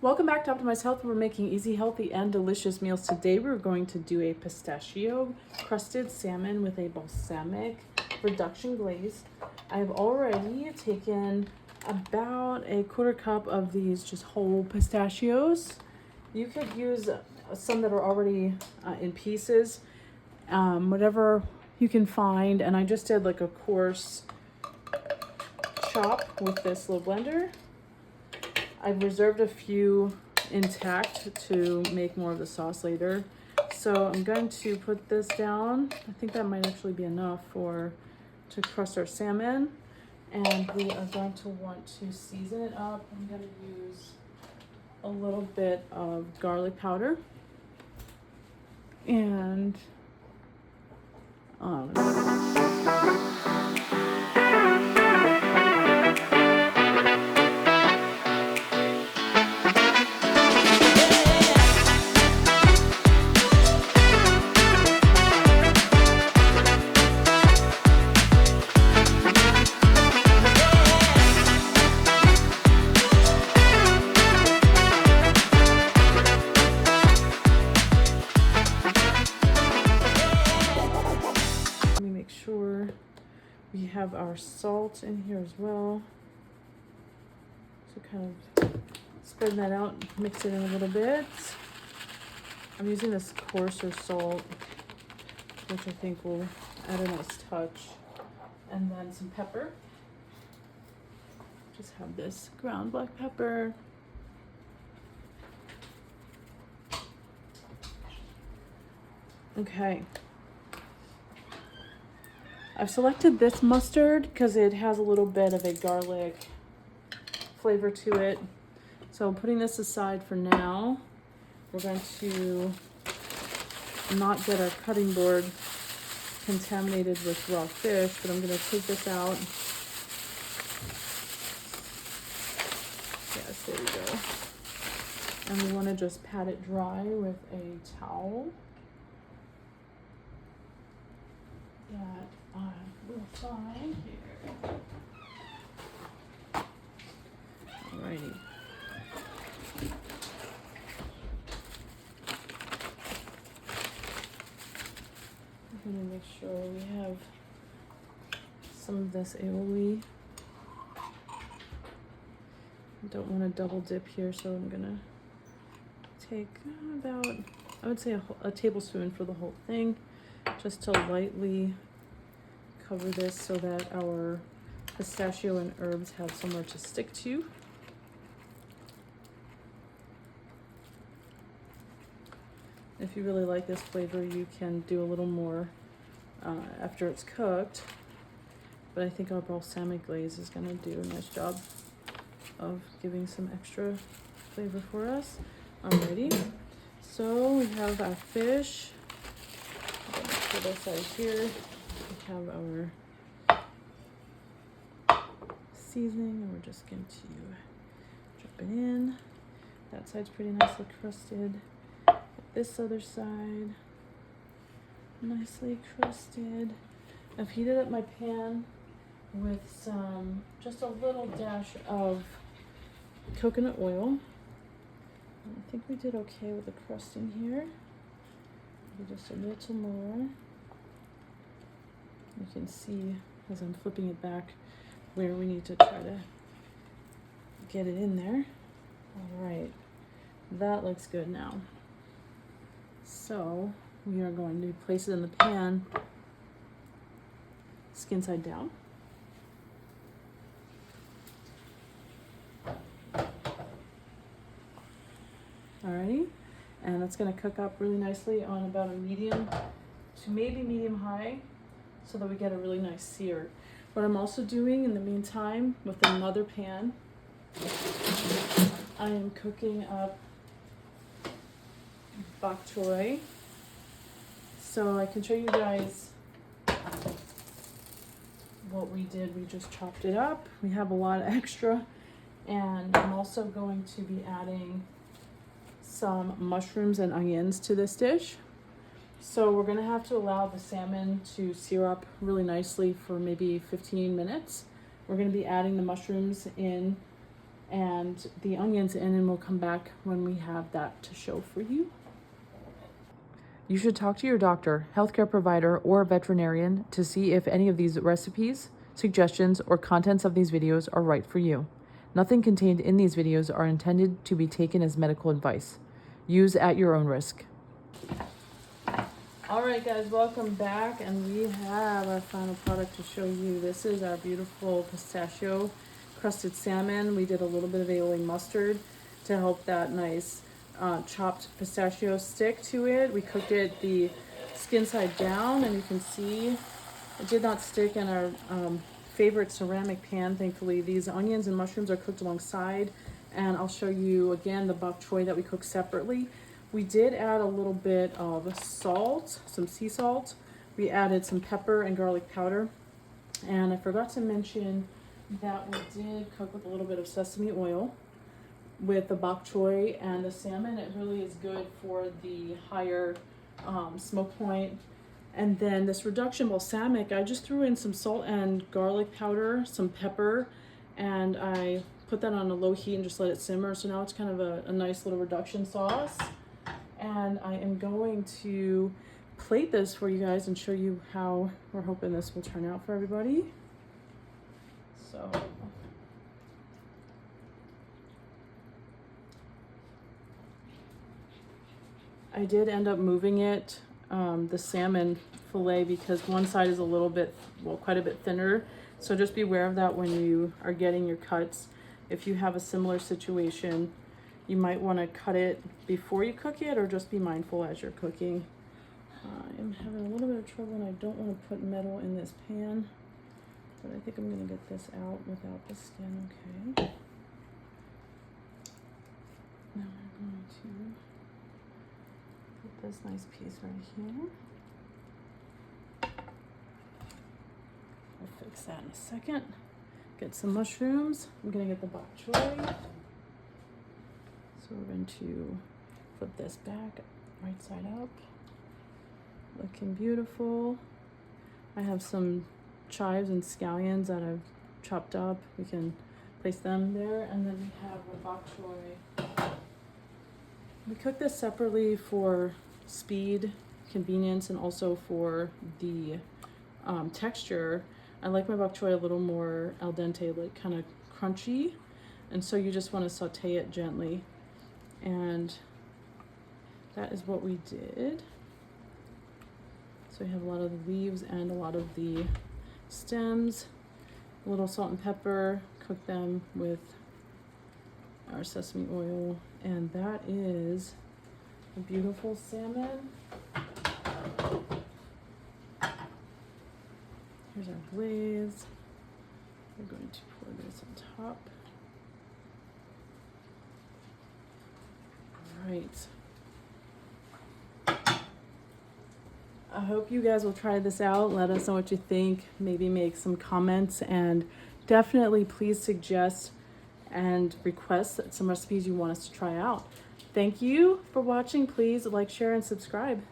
Welcome back to Optimized Health. We're making easy, healthy, and delicious meals. Today we're going to do a pistachio crusted salmon with a balsamic reduction glaze. I've already taken about a quarter cup of these just whole pistachios. You could use some that are already in pieces, whatever you can find. And I just did like a coarse chop with this little blender. I've reserved a few intact to make more of the sauce later. So I'm going to put this down. I think that might actually be enough to crust our salmon. And we are going to want to season it up. I'm going to use a little bit of garlic powder. And we have our salt in here as well. So kind of spreading that out, mix it in a little bit. I'm using this coarser salt, which I think will add a nice touch. And then some pepper. Just have this ground black pepper. Okay. I've selected this mustard because it has a little bit of a garlic flavor to it. So I'm putting this aside for now. We're going to not get our cutting board contaminated with raw fish, but I'm going to take this out. Yes, there we go. And we want to just pat it dry with a towel. That I will find here. Alrighty. I'm gonna make sure we have some of this aioli. I don't want to double dip here, so I'm gonna take about, I would say a tablespoon for the whole thing, just to lightly cover this so that our pistachio and herbs have somewhere to stick to. If you really like this flavor, you can do a little more after it's cooked. But I think our balsamic glaze is going to do a nice job of giving some extra flavor for us. Alrighty, so we have our fish. Put this side here. We have our seasoning, and we're just going to drop it in. That side's pretty nicely crusted. This other side, nicely crusted. I've heated up my pan with just a little dash of coconut oil. I think we did okay with the crust in here. Maybe just a little more. You can see as I'm flipping it back where we need to try to get it in there. All right, that looks good now. So we are going to place it in the pan, skin side down. Alrighty, and it's going to cook up really nicely on about a medium to maybe medium high, so that we get a really nice sear. What I'm also doing in the meantime with another pan, I am cooking up bok choy. So I can show you guys what we did. We just chopped it up. We have a lot of extra, and I'm also going to be adding some mushrooms and onions to this dish. So we're gonna have to allow the salmon to sear up really nicely for maybe 15 minutes. We're gonna be adding the mushrooms in and the onions in, and we'll come back when we have that to show for you. You should talk to your doctor, healthcare provider, or veterinarian to see if any of these recipes, suggestions, or contents of these videos are right for you. Nothing contained in these videos are intended to be taken as medical advice. Use at your own risk. All right, guys, welcome back, and we have our final product to show you. This is our beautiful pistachio crusted salmon. We did a little bit of aioli mustard to help that nice chopped pistachio stick to it. We cooked it the skin side down, and you can see it did not stick in our favorite ceramic pan. Thankfully, these onions and mushrooms are cooked alongside, and I'll show you again the bok choy that we cooked separately. We did add a little bit of salt, some sea salt. We added some pepper and garlic powder, and I forgot to mention that we did cook with a little bit of sesame oil with the bok choy and the salmon. It really is good for the higher smoke point. And then this reduction balsamic, I just threw in some salt and garlic powder, some pepper, and I put that on a low heat and just let it simmer. So now it's kind of a nice little reduction sauce. And I am going to plate this for you guys and show you how we're hoping this will turn out for everybody. So I did end up moving it, the salmon fillet, because one side is a little bit, well, quite a bit thinner. So just be aware of that when you are getting your cuts. If you have a similar situation, you might want to cut it before you cook it, or just be mindful as you're cooking. I'm having a little bit of trouble, and I don't want to put metal in this pan, but I think I'm going to get this out without the skin. Okay. Now we're going to put this nice piece right here. I'll fix that in a second. Get some mushrooms. I'm going to get the bok choy. So we're going to flip this back, right side up. Looking beautiful. I have some chives and scallions that I've chopped up. We can place them there. And then we have our bok choy. We cook this separately for speed, convenience, and also for the texture. I like my bok choy a little more al dente, like kind of crunchy. And so you just want to saute it gently. And that is what we did. So we have a lot of the leaves and a lot of the stems. A little salt and pepper. Cook them with our sesame oil. And that is a beautiful salmon. Here's our glaze. We're going to pour this on top. Right. I hope you guys will try this out. Let us know what you think. Maybe make some comments, and definitely please suggest and request some recipes you want us to try out. Thank you for watching. Please like, share, and subscribe.